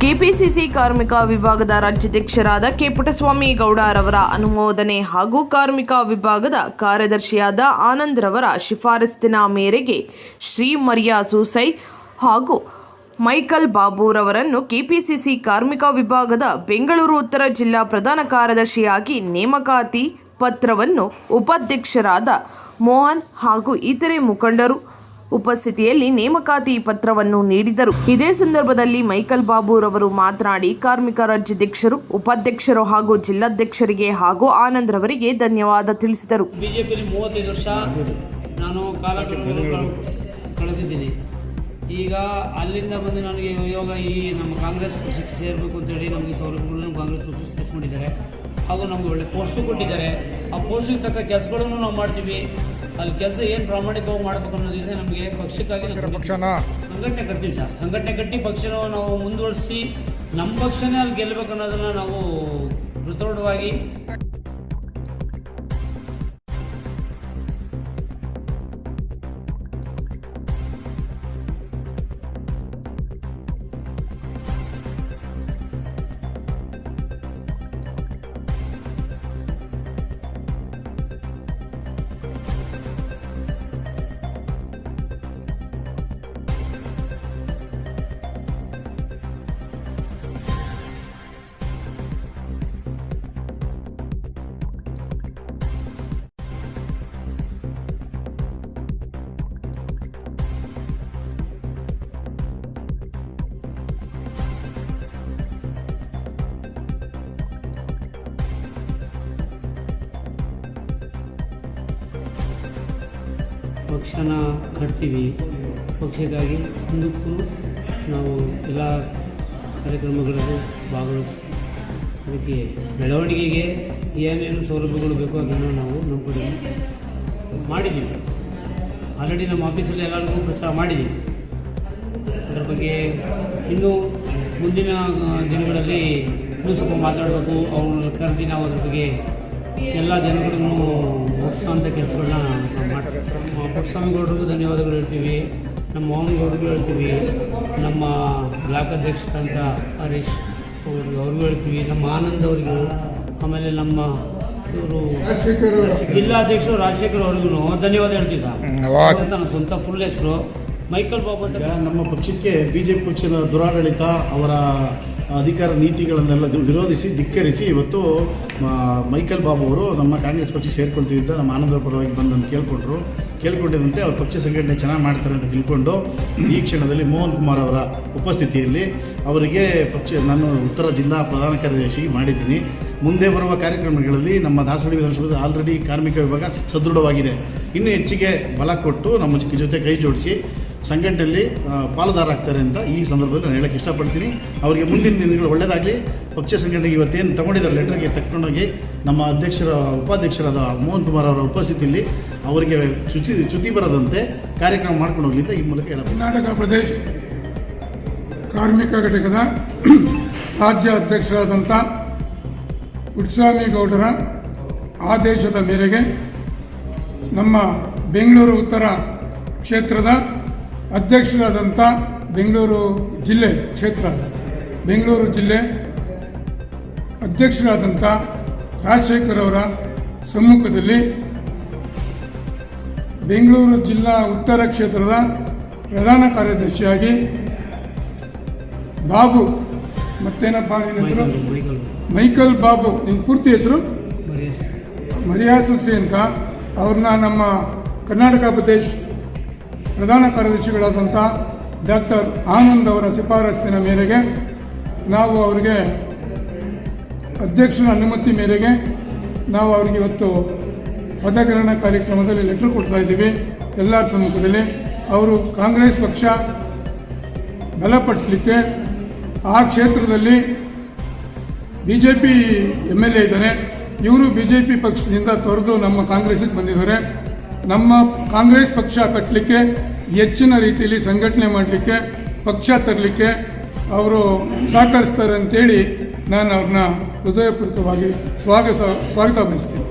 KPCC ಕಾರ್ಮಿಕ ವಿಭಾಗದ ರಾಜ್ಯಾಧ್ಯಕ್ಷರಾದ K Puttaswamy ಗೌಡರವರ ಅನುಮೋದನೆ ಹಾಗೂ ಕಾರ್ಮಿಕ ವಿಭಾಗದ ಕಾರ್ಯದರ್ಶಿಯಾದ ಆನಂದ್ ರವರ ಶಿಫಾರಸ್ಸಿನ ಮೇರೆಗೆ ಶ್ರೀ ಮರಿಯಾ ಸೂಸೈ ಹಾಗೂ ಮೈಕಲ್ ಬಾಬುರವರನ್ನು ಕೆಪಿಸಿಸಿ ಕಾರ್ಮಿಕ ವಿಭಾಗದ ಬೆಂಗಳೂರು ಉತ್ತರ ಜಿಲ್ಲಾ ಪ್ರಧಾನ ಕಾರ್ಯದರ್ಶಿಯಾಗಿ ನೇಮಕಾತಿ ಪತ್ರವನ್ನು ಉಪಾಧ್ಯಕ್ಷರಾದ ಮೋಹನ್ ಹಾಗೂ ಇತರೆ ಮುಖಂಡರು ಉಪಸ್ಥಿತಿಯಲ್ಲಿ ನೇಮಕಾತಿ ಪತ್ರವನ್ನು ನೀಡಿದರು. ಇದೇ ಸಂದರ್ಭದಲ್ಲಿ ಮೈಕಲ್ ಬಾಬುರವರು ಮಾತನಾಡಿ ಕಾರ್ಮಿಕ ರಾಜ್ಯಾಧ್ಯಕ್ಷರು, ಉಪಾಧ್ಯಕ್ಷರು ಹಾಗೂ ಜಿಲ್ಲಾಧ್ಯಕ್ಷರಿಗೆ ಹಾಗೂ ಆನಂದ್ ರವರಿಗೆ ಧನ್ಯವಾದ ತಿಳಿಸಿದರು. ಬಿಜೆಪಿಯಲ್ಲಿ 35 ವರ್ಷ ನಾನು ಕಾಲ ಕಳೆದಿದ್ದೀನಿ. ಈಗ ಅಲ್ಲಿಂದ ಬಂದು ನನಗೆ ಇವಾಗ ಈ ನಮ್ಮ ಕಾಂಗ್ರೆಸ್ ಪಕ್ಷಕ್ಕೆ ಸೇರಬೇಕು ಅಂತೇಳಿ ನಮಗೆ ಸೌಲಭ್ಯಗಳನ್ನು ಕಾಂಗ್ರೆಸ್ ಪಕ್ಷಕ್ಕೆ ಸೇರಿಸ್ಕೊಂಡಿದ್ದಾರೆ. ಹಾಗೂ ನಮಗೆ ಒಳ್ಳೆ ಪೋಸ್ಟು ಕೊಟ್ಟಿದ್ದಾರೆ. ಆ ಪೋಸ್ಟಿಗೆ ತಕ್ಕ ಕೆಲಸಗಳನ್ನು ನಾವು ಮಾಡ್ತೀವಿ. ಅಲ್ಲಿ ಕೆಲಸ ಏನು ಪ್ರಾಮಾಣಿಕವಾಗಿ ಮಾಡಬೇಕು ಅನ್ನೋದಿದೆ. ನಮಗೆ ಪಕ್ಷಕ್ಕಾಗಿ ಸಂಘಟನೆ ಕಟ್ತೀವಿ ಸರ್. ಸಂಘಟನೆ ಕಟ್ಟಿ ಪಕ್ಷನ ನಾವು ಮುಂದುವರಿಸಿ ನಮ್ಮ ಪಕ್ಷನೇ ಅಲ್ಲಿ ಗೆಲ್ಲಬೇಕು ಅನ್ನೋದನ್ನು ನಾವು ದೃಢವಾಗಿ ಪಕ್ಷನ ಕಟ್ತೀವಿ. ಪಕ್ಷಕ್ಕಾಗಿ ಮುಂದಕ್ಕೂ ನಾವು ಎಲ್ಲ ಕಾರ್ಯಕ್ರಮಗಳಲ್ಲಿ ಭಾಗವಹಿಸಿ ಅದಕ್ಕೆ ಬೆಳವಣಿಗೆಗೆ ಏನೇನು ಸೌಲಭ್ಯಗಳು ಬೇಕೋ ಅದನ್ನು ನಾವು ನಮ್ಮ ಕಡೆ ಮಾಡಿದ್ದೀವಿ. ಆಲ್ರೆಡಿ ನಮ್ಮ ಆಫೀಸಲ್ಲಿ ಎಲ್ಲರಿಗೂ ಪ್ರಚಾರ ಮಾಡಿದ್ದೀವಿ. ಅದರ ಬಗ್ಗೆ ಇನ್ನೂ ಮುಂದಿನ ದಿನಗಳಲ್ಲಿ ಇನ್ನೂ ಸ್ವಲ್ಪ ಮಾತಾಡಬೇಕು. ಅವ್ರನ್ನ ಕರೆದಿ ನಾವು ಅದ್ರ ಬಗ್ಗೆ ಎಲ್ಲ ಜನಗಳನ್ನು ಒಟ್ಟಿಸುವಂಥ ಕೆಲಸಗಳನ್ನ ಮಾಡ್ತೀವಿ. ಪುಟ್ಟಸ್ವಾಮಿ ಗೌಡರಿಗೂ ಧನ್ಯವಾದಗಳು ಹೇಳ್ತೀವಿ, ನಮ್ಮ ಮೋಹನ್ ಗೌಡರಿಗೂ ಹೇಳ್ತೀವಿ, ನಮ್ಮ ಬ್ಲಾಕ್ ಅಧ್ಯಕ್ಷರಂತ ಹರೀಶ್ ಅವ್ರಿಗೂ ಹೇಳ್ತೀವಿ, ನಮ್ಮ ಆನಂದ್ ಅವರಿಗೂ, ಆಮೇಲೆ ನಮ್ಮ ಇವರು ಜಿಲ್ಲಾಧ್ಯಕ್ಷರು ರಾಜಶೇಖರ್ ಅವ್ರಿಗೂ ಧನ್ಯವಾದ ಹೇಳ್ತೀವಿ ಸರ್. ನನ್ನ ಸ್ವಂತ ಫುಲ್ ಹೆಸರು ಮೈಕಲ್ ಬಾಬು ಅಂತ. ನಮ್ಮ ಪಕ್ಷಕ್ಕೆ ಬಿಜೆಪಿ ಪಕ್ಷದ ದುರಾಡಳಿತ, ಅವರ ಅಧಿಕಾರ ನೀತಿಗಳನ್ನೆಲ್ಲ ವಿರೋಧಿಸಿ ಧಿಕ್ಕರಿಸಿ ಇವತ್ತು ಮೈಕಲ್ ಬಾಬು ಅವರು ನಮ್ಮ ಕಾಂಗ್ರೆಸ್ ಪಕ್ಷಕ್ಕೆ ಸೇರ್ಕೊಳ್ತಿದ್ದ ನಮ್ಮ ಆನಂದರ ಪರವಾಗಿ ಬಂದು ಕೇಳ್ಕೊಂಡಿದ್ದಂತೆ ಅವ್ರ ಪಕ್ಷ ಸಂಘಟನೆ ಚೆನ್ನಾಗಿ ಮಾಡ್ತಾರೆ ಅಂತ ತಿಳ್ಕೊಂಡು ಈ ಕ್ಷಣದಲ್ಲಿ ಮೋಹನ್ ಕುಮಾರ್ ಅವರ ಉಪಸ್ಥಿತಿಯಲ್ಲಿ ಅವರಿಗೆ ನಾನು ಉತ್ತರ ಜಿಲ್ಲಾ ಪ್ರಧಾನ ಕಾರ್ಯದರ್ಶಿ ಮಾಡಿದ್ದೀನಿ. ಮುಂದೆ ಬರುವ ಕಾರ್ಯಕ್ರಮಗಳಲ್ಲಿ ನಮ್ಮ ದಾಸರಳ್ಳಿ ವಿಧಾನಸಭೆಯಲ್ಲಿ ಆಲ್ರೆಡಿ ಕಾರ್ಮಿಕ ವಿಭಾಗ ಸದೃಢವಾಗಿದೆ. ಇನ್ನೂ ಹೆಚ್ಚಿಗೆ ಬಲ ಕೊಟ್ಟು ನಮ್ಮ ಜೊತೆ ಕೈ ಜೋಡಿಸಿ ಸಂಘಟನೆಯಲ್ಲಿ ಪಾಲುದಾರಾಗ್ತಾರೆ ಅಂತ ಈ ಸಂದರ್ಭದಲ್ಲಿ ನಾನು ಹೇಳಕ್ಕೆ ಇಷ್ಟಪಡ್ತೀನಿ. ಅವರಿಗೆ ಮುಂದಿನ ದಿನಗಳು ಒಳ್ಳೆಯದಾಗಲಿ. ಪಕ್ಷ ಸಂಘಟನೆಗೆ ಇವತ್ತೇನು ತಗೊಂಡಿದ್ದಾರೆ ಲೆಟರ್ಗೆ ತಕ್ಕೊಂಡೋಗಿ ನಮ್ಮ ಉಪಾಧ್ಯಕ್ಷರಾದ ಮೋಹನ್ ಕುಮಾರ್ ಅವರ ಉಪಸ್ಥಿತಿಯಲ್ಲಿ ಅವರಿಗೆ ಚ್ಯುತಿ ಬರದಂತೆ ಕಾರ್ಯಕ್ರಮ ಮಾಡ್ಕೊಂಡು ಹೋಗಲಿ ಅಂತ ಈ ಮೂಲಕ ಹೇಳಬೇಕು. ಕರ್ನಾಟಕ ಪ್ರದೇಶ ಕಾರ್ಮಿಕ ಘಟಕದ ರಾಜ್ಯ ಅಧ್ಯಕ್ಷರಾದಂಥ ಪುಟ್ಟಸ್ವಾಮಿ ಗೌಡರ ಆದೇಶದ ಮೇರೆಗೆ ನಮ್ಮ ಬೆಂಗಳೂರು ಉತ್ತರ ಕ್ಷೇತ್ರದ ಅಧ್ಯಕ್ಷರಾದಂಥ ಬೆಂಗಳೂರು ಜಿಲ್ಲೆ ಅಧ್ಯಕ್ಷರಾದಂಥ ರಾಜಶೇಖರ್ ಅವರ ಸಮ್ಮುಖದಲ್ಲಿ ಬೆಂಗಳೂರು ಜಿಲ್ಲಾ ಉತ್ತರ ಕ್ಷೇತ್ರದ ಪ್ರಧಾನ ಕಾರ್ಯದರ್ಶಿಯಾಗಿ ಬಾಬು, ಮತ್ತೇನಪ್ಪ ನಿನ್ನ ಹೆಸರು? ಮೈಕಲ್ ಬಾಬು. ನಿನ್ನ ಪೂರ್ತಿ ಹೆಸರು ಮರಿಯಾ ಸೂಸೈ ಅಂತ. ಅವ್ರನ್ನ ನಮ್ಮ ಕರ್ನಾಟಕ ಪ್ರದೇಶ ಪ್ರಧಾನ ಕಾರ್ಯದರ್ಶಿಗಳಾದಂಥ ಡಾಕ್ಟರ್ ಆನಂದ್ ಅವರ ಶಿಫಾರಸ್ಸಿನ ಮೇರೆಗೆ ನಾವು ಅವರಿಗೆ ಅಧ್ಯಕ್ಷರ ಅನುಮತಿ ಮೇರೆಗೆ ನಾವು ಅವರಿಗೆ ಇವತ್ತು ಪದಗ್ರಹಣ ಕಾರ್ಯಕ್ರಮದಲ್ಲಿ ಲೆಟರ್ ಕೊಡ್ತಾ ಇದ್ದೀವಿ ಎಲ್ಲರ ಸಮ್ಮುಖದಲ್ಲಿ. ಅವರು ಕಾಂಗ್ರೆಸ್ ಪಕ್ಷ ಬಲಪಡಿಸಲಿಕ್ಕೆ ಆ ಕ್ಷೇತ್ರದಲ್ಲಿ ಬಿಜೆಪಿ MLA ಇದ್ದಾರೆ. ಇವರು ಬಿಜೆಪಿ ಪಕ್ಷದಿಂದ ತೊರೆದು ನಮ್ಮ ಕಾಂಗ್ರೆಸ್ಗೆ ಬಂದಿದ್ದಾರೆ. ನಮ್ಮ ಕಾಂಗ್ರೆಸ್ ಪಕ್ಷ ಕಟ್ಟಲಿಕ್ಕೆ ಹೆಚ್ಚಿನ ರೀತಿಯಲ್ಲಿ ಸಂಘಟನೆ ಮಾಡಲಿಕ್ಕೆ, ಪಕ್ಷ ತರಲಿಕ್ಕೆ ಅವರು ಸಹಕರಿಸ್ತಾರೆ ಅಂತೇಳಿ ನಾನು ಅವ್ರನ್ನ ಹೃದಯಪೂರ್ವಕವಾಗಿ ಸ್ವಾಗತ ಬಯಸ್ತೀನಿ.